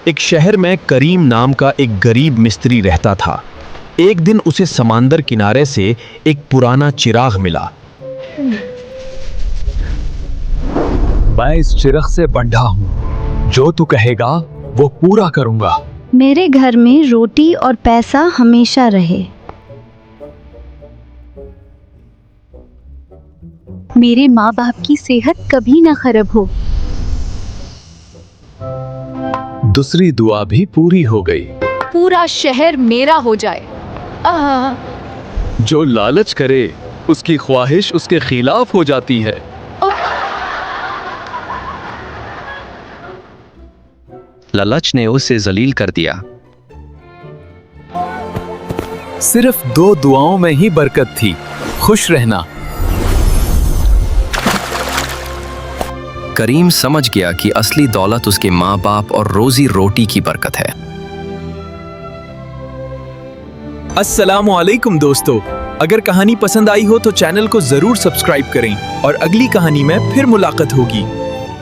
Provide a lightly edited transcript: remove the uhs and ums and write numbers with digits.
एक शहर में करीम नाम का एक गरीब मिस्त्री रहता था। एक दिन उसे समंदर किनारे से एक पुराना चिराग मिला। मैं इस चिराग से बंधा हूँ, जो तू कहेगा वो पूरा करूंगा। मेरे घर में रोटी और पैसा हमेशा रहे। मेरे माँ बाप की सेहत कभी ना खराब हो। दूसरी दुआ भी पूरी हो गई। पूरा शहर मेरा हो जाए। जो लालच करे उसकी ख्वाहिश उसके खिलाफ हो जाती है। लालच ने उसे जलील कर दिया। सिर्फ 2 दुआओं में ही बरकत थी, खुश रहना। करीम समझ गया कि असली दौलत उसके माँ बाप और रोजी रोटी की बरकत है। अस्सलामुअलैकुम दोस्तों, अगर कहानी पसंद आई हो तो चैनल को जरूर सब्सक्राइब करें और अगली कहानी में फिर मुलाकात होगी।